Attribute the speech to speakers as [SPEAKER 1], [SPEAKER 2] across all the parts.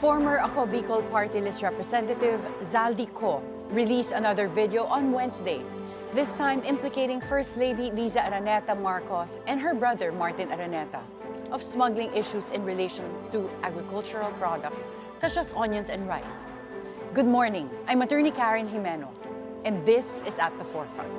[SPEAKER 1] Former Ako Bicol Party List Representative Zaldi Co released another video on Wednesday, this time implicating First Lady Liza Araneta Marcos and her brother Martin Araneta of smuggling issues in relation to agricultural products such as onions and rice. Good morning, I'm Attorney Karen Jimeno, and this is At the Forefront.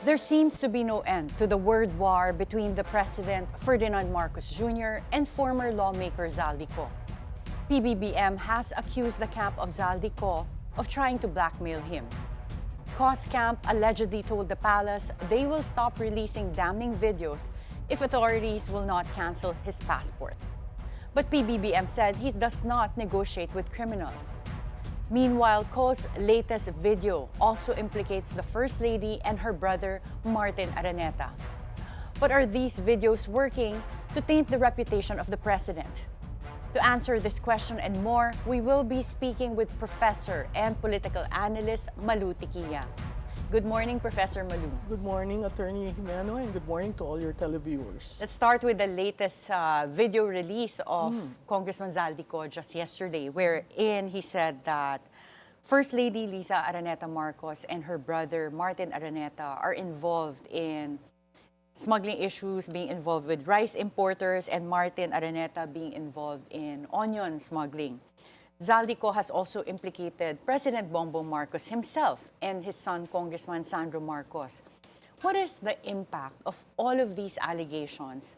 [SPEAKER 1] There seems to be no end to the word war between the President Ferdinand Marcos Jr. and former lawmaker Zaldi Co. PBBM has accused the camp of Zaldi Co. of trying to blackmail him. Cos Camp allegedly told the palace they will stop releasing damning videos if authorities will not cancel his passport. But PBBM said he does not negotiate with criminals. Meanwhile, Co's latest video also implicates the First Lady and her brother, Martin Araneta. But are these videos working to taint the reputation of the President? To answer this question and more, we will be speaking with Professor and political analyst Malu Tiquilla. Good morning, Professor Malu.
[SPEAKER 2] Good morning, Attorney Jimeno, and good morning to all your televiewers.
[SPEAKER 1] Let's start with the latest video release of Congressman Zaldi Co just yesterday, wherein he said that First Lady Liza Araneta Marcos and her brother Martin Araneta are involved in smuggling issues, being involved with rice importers, and Martin Araneta being involved in onion smuggling. Zaldi Co has also implicated President Bongbong Marcos himself and his son, Congressman Sandro Marcos. What is the impact of all of these allegations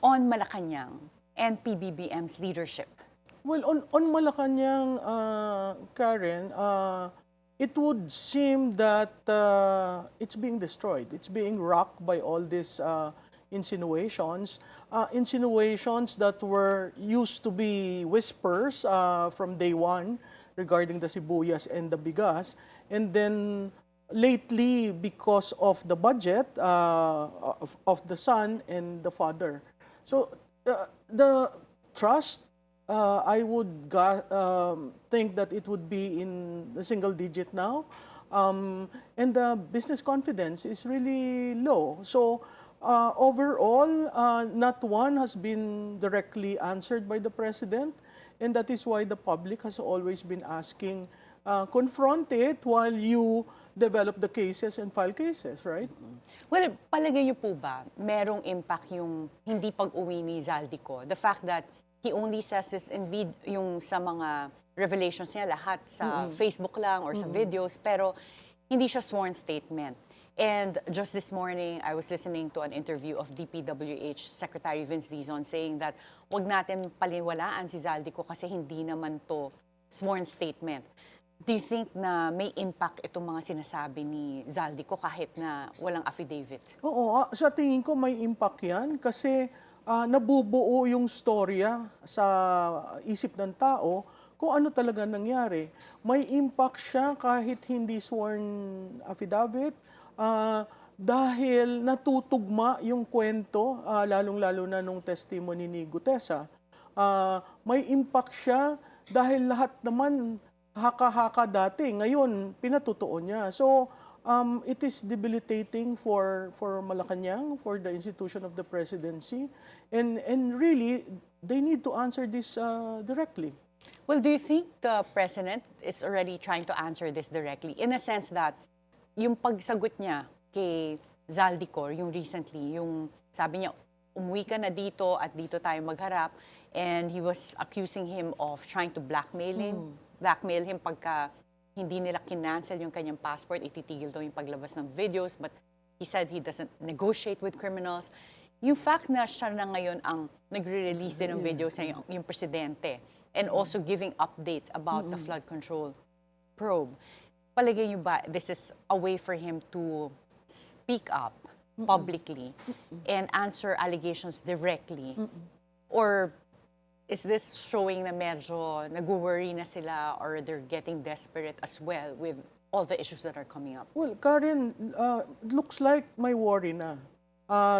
[SPEAKER 1] on Malacanang and PBBM's leadership?
[SPEAKER 2] Well, on Malacanang, Karen, it would seem that it's being destroyed. It's being rocked by all these insinuations that were used to be whispers from day one regarding the sibuyas and the bigas. And then lately, because of the budget of the son and the father. So the trust, I would think that it would be in the single digit now. And the business confidence is really low. So overall, not one has been directly answered by the President. And that is why the public has always been asking, confront it while you develop the cases and file cases, right?
[SPEAKER 1] Well, palagay niyo po ba, merong impact yung hindi pag-uwi ni Zaldi Co? The fact that he only says this in yung sa mga revelations niya, lahat sa Facebook lang or sa videos, pero hindi siya sworn statement. And just this morning, I was listening to an interview of DPWH Secretary Vince Dizon saying that wag natin paliwalaan si Zaldi Co kasi hindi naman to sworn statement. Do you think na may impact itong mga sinasabi ni Zaldi Co kahit na walang affidavit?
[SPEAKER 2] Oo, sa tingin ko may impact yan kasi nabubuo yung storya sa isip ng tao kung ano talaga nangyari. May impact siya kahit hindi sworn affidavit dahil natutugma yung kwento, lalong-lalo na nung testimony ni Gutesa. May impact siya dahil lahat naman haka-haka dati, ngayon pinatutuon niya. So, it is debilitating for Malacanang, for the institution of the presidency, and really, they need to answer this directly.
[SPEAKER 1] Well, do you think the President is already trying to answer this directly in a sense that yung pagsagot niya kay Zaldi Co, yung recently, yung sabi niya, umuwi ka na dito at dito tayo magharap, and he was accusing him of trying to blackmail him pagka hindi nila kinancel yung kanyang passport, ititigil daw yung paglabas ng videos, but he said he doesn't negotiate with criminals. Yung fact na siya na ngayon ang nagre-release din ng videos na yung presidente, and also giving updates about the flood control probe. Palagay niyo ba this is a way for him to speak up publicly and answer allegations directly? Or is this showing na medyo nag-worry na sila or they're getting desperate as well with all the issues that are coming up?
[SPEAKER 2] Well, Karen, looks like may worry na.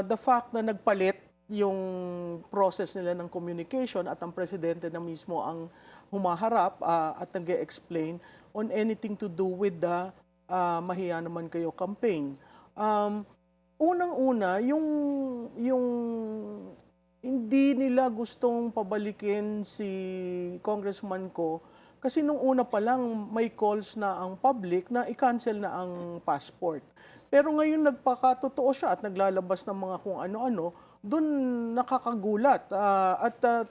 [SPEAKER 2] The fact na nagpalit yung process nila ng communication at ang presidente na mismo ang humaharap at nag-explain on anything to do with the Mahiya Naman Kayo campaign. Unang-una, yung hindi nila gustong pabalikin si Congressman Ko kasi nung una pa lang may calls na ang public na i-cancel na ang passport. Pero ngayon nagpakatotoo siya at naglalabas ng mga kung ano-ano, doon nakakagulat.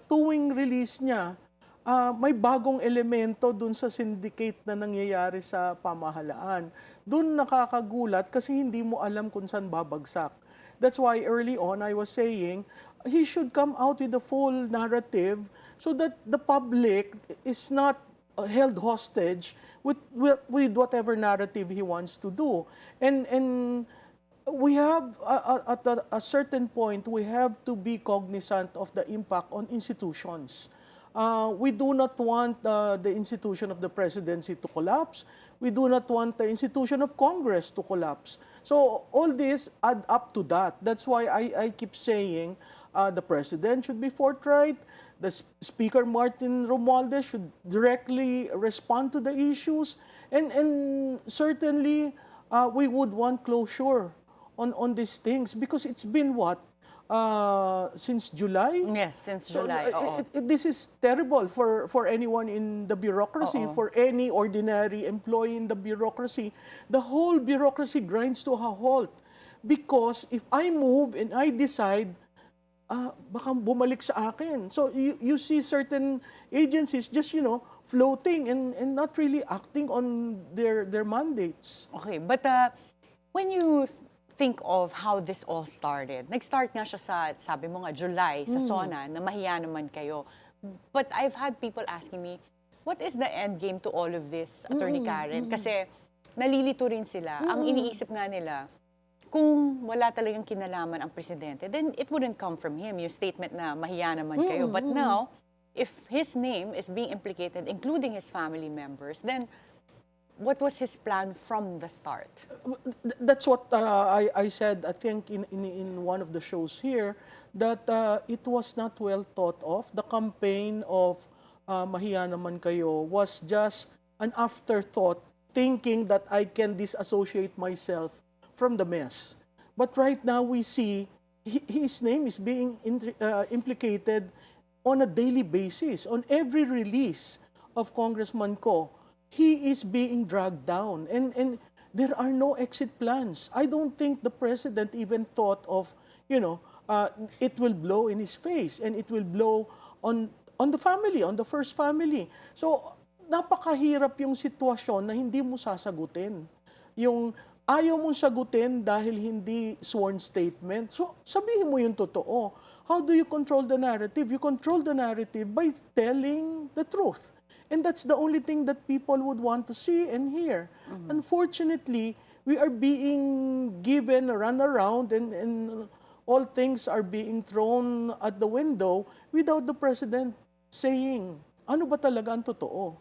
[SPEAKER 2] Tuwing release niya, may bagong elemento doon sa syndicate na nangyayari sa pamahalaan. Doon nakakagulat kasi hindi mo alam kung saan babagsak. That's why early on I was saying he should come out with the full narrative so that the public is not held hostage with whatever narrative he wants to do. And we have at a certain point we have to be cognizant of the impact on institutions. We do not want the institution of the presidency to collapse. We do not want the institution of Congress to collapse. So all this add up to that. That's why I keep saying the president should be forthright. The Speaker Martin Romualdez should directly respond to the issues. And certainly we would want closure on these things because it's been what? Since July?
[SPEAKER 1] Yes, since July. Oo.
[SPEAKER 2] This is terrible for anyone in the bureaucracy, for any ordinary employee in the bureaucracy. The whole bureaucracy grinds to a halt because if I move and I decide, baka bumalik sa akin. So you see certain agencies just, floating and not really acting on their mandates.
[SPEAKER 1] Okay, but when you think of how this all started, nag-start nga siya sa, sabi mo nga, July, sa SONA, na Mahiya Naman Kayo. But I've had people asking me, what is the end game to all of this, Attorney Karen? Kasi nalilito rin sila. Ang iniisip nga nila, kung wala talagang kinalaman ang presidente, then it wouldn't come from him, yung statement na Mahiya Naman Kayo. But now, if his name is being implicated, including his family members, then what was his plan from the start?
[SPEAKER 2] That's what I said, I think, in one of the shows here, that it was not well thought of. The campaign of Mahiya Naman Kayo was just an afterthought, thinking that I can disassociate myself from the mess. But right now we see his name is being implicated on a daily basis. On every release of Congressman Ko, he is being dragged down, and there are no exit plans. I don't think the president even thought of, it will blow in his face and it will blow on the family, on the first family. So, napakahirap yung sitwasyon na hindi mo sasagutin. Yung ayaw mong sagutin dahil hindi sworn statement. So, sabihin mo yung totoo. How do you control the narrative? You control the narrative by telling the truth. And that's the only thing that people would want to see and hear. Unfortunately, we are being given a runaround and all things are being thrown at the window without the president saying, ano ba talaga ang totoo?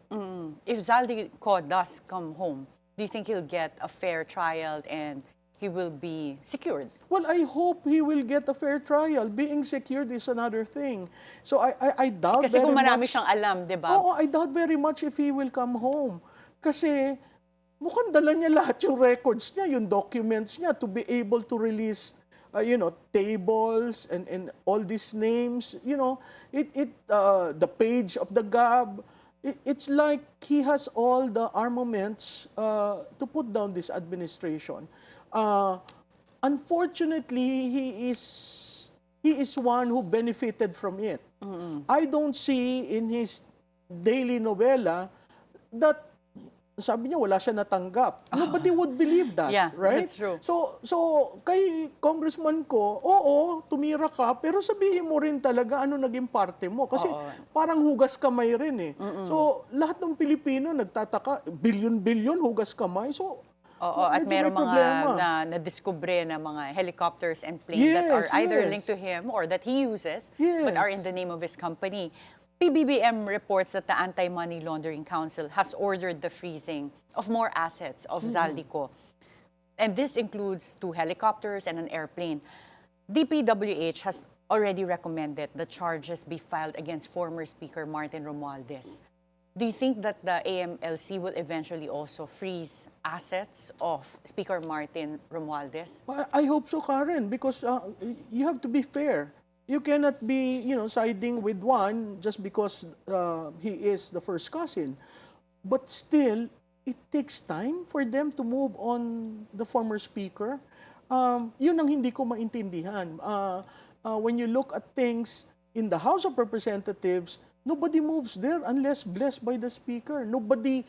[SPEAKER 1] If Zaldico does come home, do you think he'll get a fair trial and he will be secured?
[SPEAKER 2] Well, I hope he will get a fair trial. Being secured is another thing. So I doubt
[SPEAKER 1] Kasi
[SPEAKER 2] very
[SPEAKER 1] kung marami
[SPEAKER 2] much.
[SPEAKER 1] siyang alam, di ba?
[SPEAKER 2] Oo, I doubt very much if he will come home. Kasi mukhang dala niya lahat yung records niya, yung documents niya to be able to release tables and all these names, the page of the GAB. It's like he has all the armaments to put down this administration. Unfortunately, he is one who benefited from it. I don't see in his daily novela that sabi niya wala siya natanggap. Nobody would believe that,
[SPEAKER 1] Yeah,
[SPEAKER 2] right?
[SPEAKER 1] that's true.
[SPEAKER 2] So kay Congressman Ko, oo, tumira ka, pero sabihin mo rin talaga ano naging parte mo. Kasi parang hugas kamay rin eh. So lahat ng Pilipino nagtataka, bilyon-bilyon hugas kamay. So
[SPEAKER 1] Oo, at
[SPEAKER 2] medyo
[SPEAKER 1] merong
[SPEAKER 2] may problema.
[SPEAKER 1] mga na-discover na mga helicopters and planes that are
[SPEAKER 2] Yes,
[SPEAKER 1] either
[SPEAKER 2] yes.
[SPEAKER 1] linked to him or that he uses, but are in
[SPEAKER 2] Yes.
[SPEAKER 1] the name of his company. PBBM reports that the Anti-Money Laundering Council has ordered the freezing of more assets of Zaldico. And this includes 2 helicopters and an airplane. DPWH has already recommended the charges be filed against former Speaker Martin Romualdez. Do you think that the AMLC will eventually also freeze assets of Speaker Martin Romualdez?
[SPEAKER 2] I hope so, Karen, because you have to be fair. You cannot be, siding with one just because he is the first cousin. But still, it takes time for them to move on the former speaker. Yun ang hindi ko maintindihan. When you look at things in the House of Representatives, nobody moves there unless blessed by the speaker. Nobody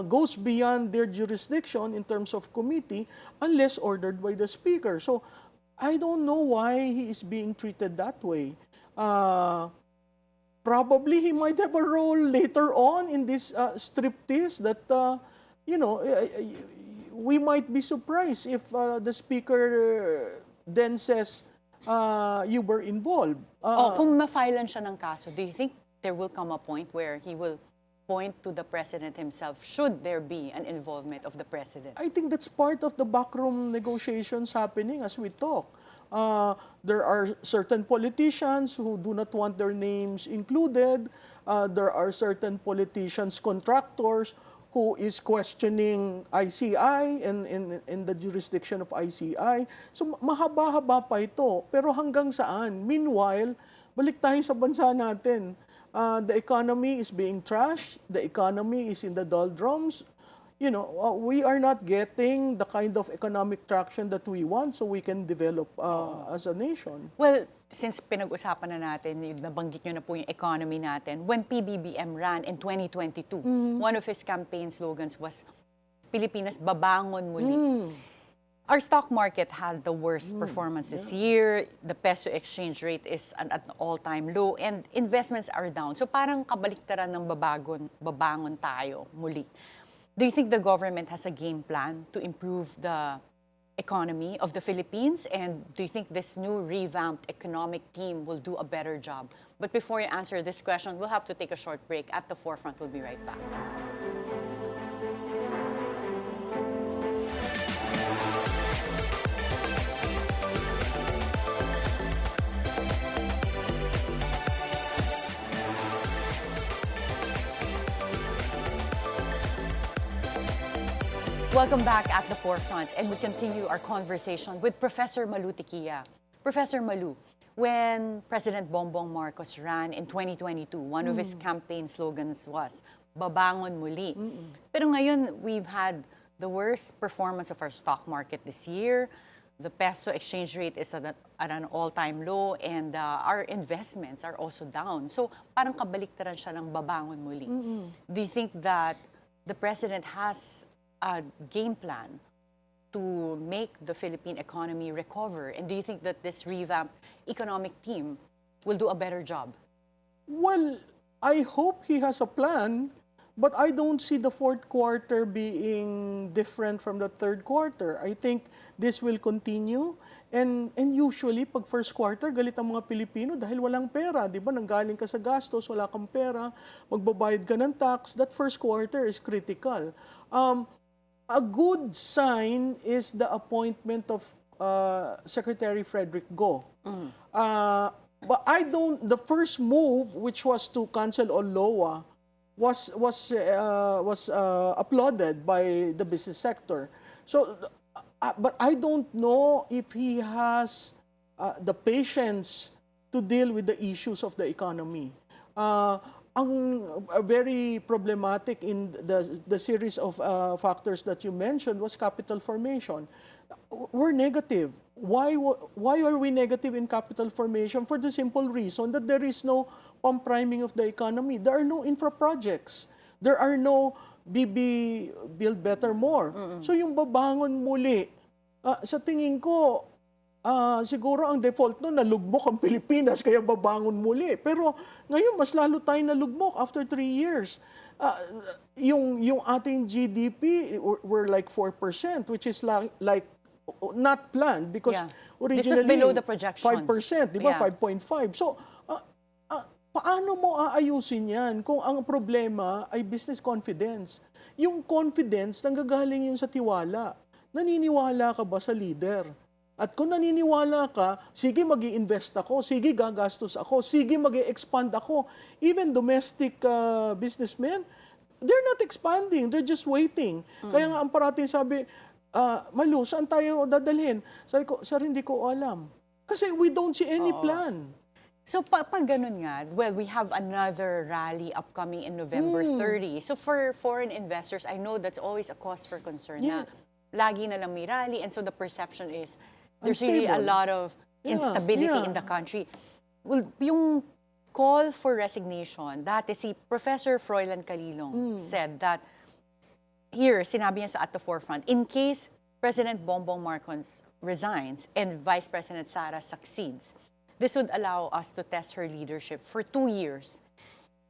[SPEAKER 2] goes beyond their jurisdiction in terms of committee unless ordered by the speaker. So I don't know why he is being treated that way. Probably he might have a role later on in this striptease that, we might be surprised if the speaker then says, you were involved.
[SPEAKER 1] Kung ma-filean siya ng kaso, do you think there will come a point where he will point to the president himself should there be an involvement of the president?
[SPEAKER 2] I think that's part of the backroom negotiations happening as we talk. There are certain politicians who do not want their names included. There are certain politicians, contractors, who is questioning ICI and in the jurisdiction of ICI. So mahaba-haba pa ito. Pero hanggang saan? Meanwhile, balik tayo sa bansa natin. The economy is being trashed. The economy is in the doldrums. We are not getting the kind of economic traction that we want so we can develop as a nation.
[SPEAKER 1] Well, since pinag-usapan na natin, nabanggit nyo na po yung economy natin, when PBBM ran in 2022, one of his campaign slogans was, Pilipinas, babangon muli. Our stock market had the worst performance this year. The peso exchange rate is at an all-time low and investments are down. So parang kabaliktaran ng babangon tayo muli. Do you think the government has a game plan to improve the economy of the Philippines? And do you think this new revamped economic team will do a better job? But before you answer this question, we'll have to take a short break. At the Forefront, we'll be right back. Welcome back at the Forefront, and we continue our conversation with Professor Malu Tiquia. Professor Malu, when President Bongbong Marcos ran in 2022, one of his campaign slogans was, babangon muli. Pero ngayon, we've had the worst performance of our stock market this year. The peso exchange rate is at an all-time low, and our investments are also down. So parang kabaliktaran siya ng babangon muli. Do you think that the President has a game plan to make the Philippine economy recover? And do you think that this revamped economic team will do a better job?
[SPEAKER 2] Well, I hope he has a plan, but I don't see the fourth quarter being different from the third quarter. I think this will continue. And usually, pag first quarter, galit ang mga Pilipino dahil walang pera. Di ba? Nanggaling ka sa gastos, wala kang pera, magbabayad ka ng tax. That first quarter is critical. A good sign is the appointment of Secretary Frederick Go. But the first move, which was to cancel all LOA, was applauded by the business sector. So, but I don't know if he has the patience to deal with the issues of the economy. Ang very problematic in the series of factors that you mentioned was capital formation. We're negative. Why are we negative in capital formation? For the simple reason that there is no pump-priming of the economy. There are no infra projects. There are no BB, Build Better More. So yung babangon muli, sa tingin ko, siguro ang default nun, nalugmok ang Pilipinas, kaya babangon muli. Pero ngayon, mas lalo tayo nalugmok after 3 years. Yung ating GDP, we're like 4%, which is like not planned because originally,
[SPEAKER 1] this was below the projections.
[SPEAKER 2] 5%, di ba? 5.5. So, paano mo aayusin yan kung ang problema ay business confidence? Yung confidence, nanggagaling yun sa tiwala. Naniniwala ka ba sa leader? At kung naniniwala ka, sige mag-i-invest ako, sige gagastos ako, sige mag-i-expand ako. Even domestic businessmen, they're not expanding, they're just waiting. Kaya nga ang parating sabi, Malu, saan tayo dadalhin? Sabi ko, sir, hindi ko alam. Kasi we don't see any plan.
[SPEAKER 1] So pag ganun nga, well, we have another rally upcoming in November 30. So for foreign investors, I know that's always a cause for concern na lagi na lang may rally, and so the perception is there's really a
[SPEAKER 2] Unstable.
[SPEAKER 1] lot of instability in the country. Well, yung call for resignation, dati si Professor Froilan Calilong said that here, sinabi niya sa at the forefront, in case President Bongbong Marcos resigns and Vice President Sara succeeds, this would allow us to test her leadership for 2 years.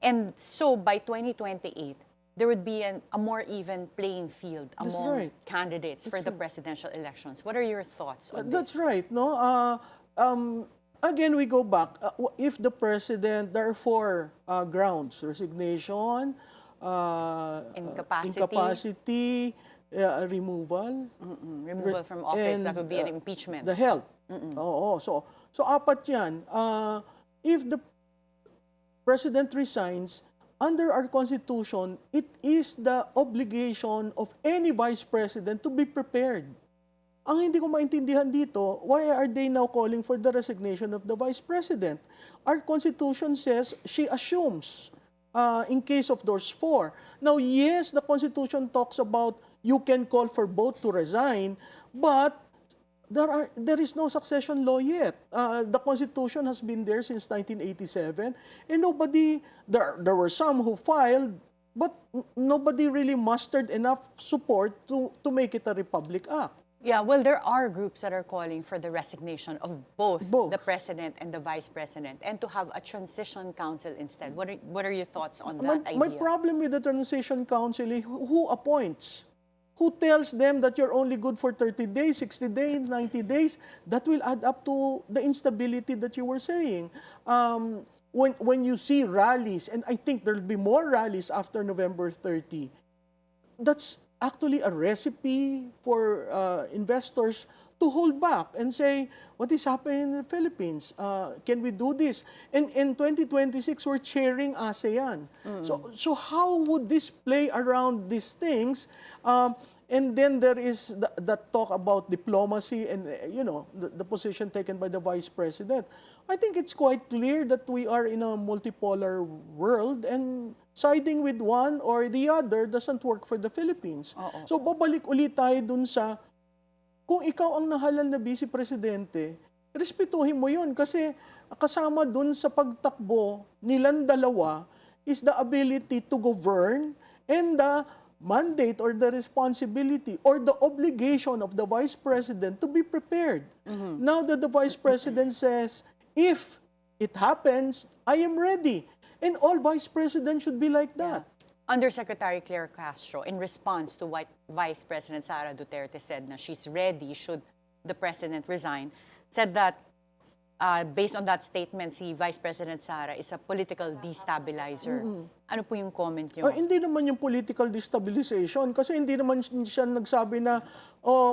[SPEAKER 1] And so by 2028, there would be a more even playing field
[SPEAKER 2] That's
[SPEAKER 1] among
[SPEAKER 2] right.
[SPEAKER 1] candidates for the presidential elections. What are your thoughts on this?
[SPEAKER 2] That's right. No. Again, we go back. If the president, there are 4 grounds: resignation, incapacity, removal,
[SPEAKER 1] Removal from office,
[SPEAKER 2] and,
[SPEAKER 1] that would be an impeachment.
[SPEAKER 2] the health. Oo. So apat yan. If the president resigns, under our Constitution, it is the obligation of any vice president to be prepared. Ang hindi ko maintindihan dito, why are they now calling for the resignation of the vice president? Our Constitution says she assumes in case of those 4. Now, yes, the Constitution talks about you can call for both to resign, but there is no succession law yet. The Constitution has been there since 1987, and there were some who filed, but nobody really mustered enough support to make it a Republic Act.
[SPEAKER 1] Yeah, well, there are groups that are calling for the resignation of both
[SPEAKER 2] Both.
[SPEAKER 1] the president and the vice president, and to have a transition council instead. What are your thoughts on that idea?
[SPEAKER 2] My problem with the Transition Council is who appoints? Who tells them that you're only good for 30 days, 60 days, 90 days? That will add up to the instability that you were saying. When you see rallies, and I think there'll be more rallies after November 30, that's actually a recipe for investors to hold back and say, what is happening in the Philippines? Can we do this? And in 2026, we're chairing ASEAN. So how would this play around these things? And then there is that talk about diplomacy and, the position taken by the vice president. I think it's quite clear that we are in a multipolar world, and siding with one or the other doesn't work for the Philippines. So babalik ulit tayo dun sa, kung ikaw ang nahalal na vice presidente, respetuhin mo yun kasi kasama dun sa pagtakbo nilang dalawa is the ability to govern and the mandate or the responsibility or the obligation of the vice president to be prepared. Now that the vice president says, if it happens, I am ready. And all vice presidents should be like that.
[SPEAKER 1] Undersecretary Claire Castro, in response to what Vice President Sara Duterte said na she's ready should the president resign, said that based on that statement, si Vice President Sara is a political destabilizer. Ano po yung comment niyo?
[SPEAKER 2] Hindi naman yung political destabilization kasi hindi naman siya nagsabi na,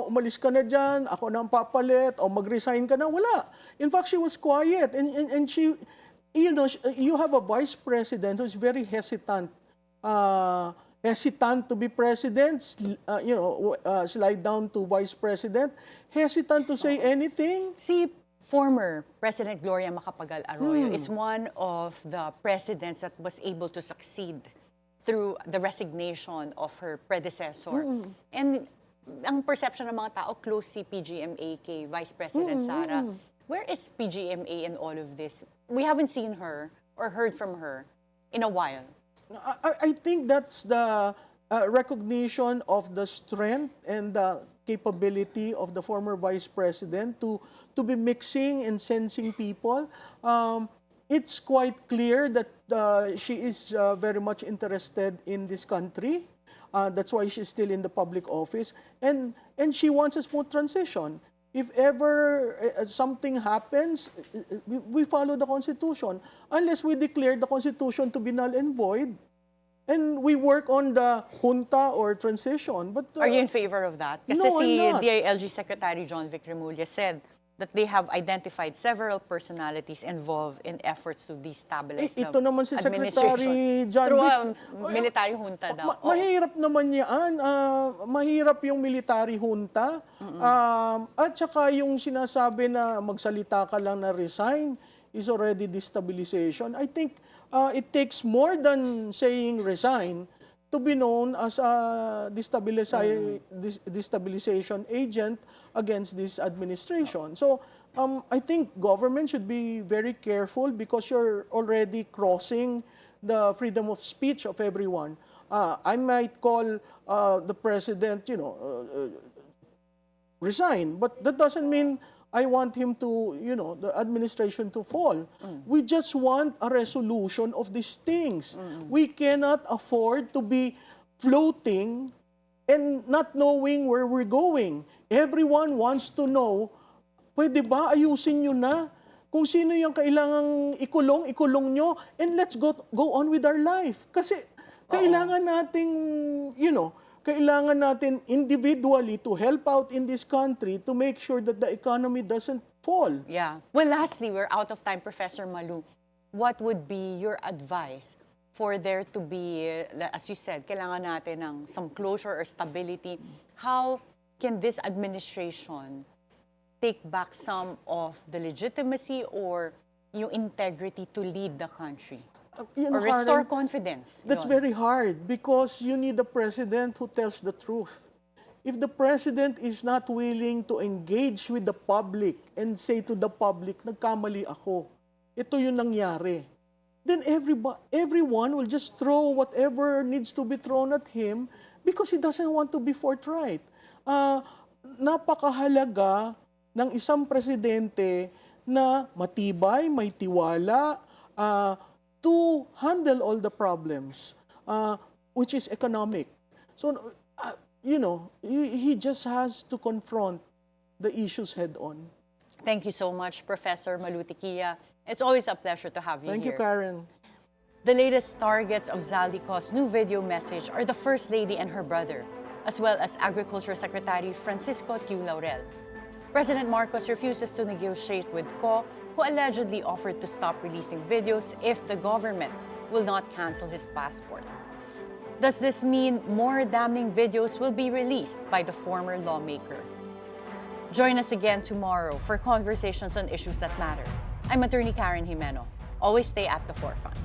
[SPEAKER 2] umalis ka na dyan, ako na ang papalit, o mag-resign ka na. Wala. In fact, she was quiet. And she, you have a vice president who's very hesitant to be president, slide down to vice president, hesitant to say anything.
[SPEAKER 1] Si former President Gloria Macapagal Arroyo is one of the presidents that was able to succeed through the resignation of her predecessor. And ang perception ng mga tao, close si PGMA kay Vice President Sara. Where is PGMA in all of this? We haven't seen her or heard from her in a while.
[SPEAKER 2] I think that's the recognition of the strength and the capability of the former vice president to be mixing and sensing people. It's quite clear that she is very much interested in this country. That's why she's still in the public office. And she wants a smooth transition. If ever something happens, we follow the Constitution. Unless we declare the Constitution to be null and void, and we work on the junta or transition. But
[SPEAKER 1] Are you in favor of that? Kasi
[SPEAKER 2] No,
[SPEAKER 1] si
[SPEAKER 2] I'm not.
[SPEAKER 1] DILG Secretary John Vic Remulla said that they have identified several personalities involved in efforts to destabilize the
[SPEAKER 2] ito naman si
[SPEAKER 1] administration
[SPEAKER 2] Secretary John
[SPEAKER 1] through
[SPEAKER 2] Vic.
[SPEAKER 1] a military junta daw. Oo.
[SPEAKER 2] Mahirap naman yan. Mahirap yung military junta. At saka yung sinasabi na magsalita ka lang na resign is already destabilization. I think it takes more than saying resign to be known as a destabilization agent against this administration. So I think government should be very careful because you're already crossing the freedom of speech of everyone. I might call the president, resign, but that doesn't mean I want him to, the administration to fall. We just want a resolution of these things. We cannot afford to be floating and not knowing where we're going. Everyone wants to know, pwede ba ayusin nyo na? Kung sino yung kailangang ikulong nyo, and let's go on with our life. Kasi kailangan nating, kailangan natin individually to help out in this country to make sure that the economy doesn't fall.
[SPEAKER 1] Yeah. Well, lastly, we're out of time, Professor Malu. What would be your advice for there to be, as you said, kailangan natin ng some closure or stability? How can this administration take back some of the legitimacy or yung integrity to lead the country? Or restore confidence.
[SPEAKER 2] That's
[SPEAKER 1] Yun.
[SPEAKER 2] very hard because you need a president who tells the truth. If the president is not willing to engage with the public and say to the public, nagkamali ako, ito yung nangyari, then everyone will just throw whatever needs to be thrown at him because he doesn't want to be forthright. Napakahalaga ng isang presidente na matibay, may tiwala, to handle all the problems, which is economic. So, he just has to confront the issues head on.
[SPEAKER 1] Thank you so much, Professor Malu Tiquia. It's always a pleasure to have you
[SPEAKER 2] Thank
[SPEAKER 1] here.
[SPEAKER 2] you, Karen.
[SPEAKER 1] The latest targets of Zaldico's new video message are the First Lady and her brother, as well as Agriculture Secretary Francisco Tiu Laurel. President Marcos refuses to negotiate with Co, who allegedly offered to stop releasing videos if the government will not cancel his passport. Does this mean more damning videos will be released by the former lawmaker? Join us again tomorrow for conversations on issues that matter. I'm Attorney Karen Jimeno. Always stay at the forefront.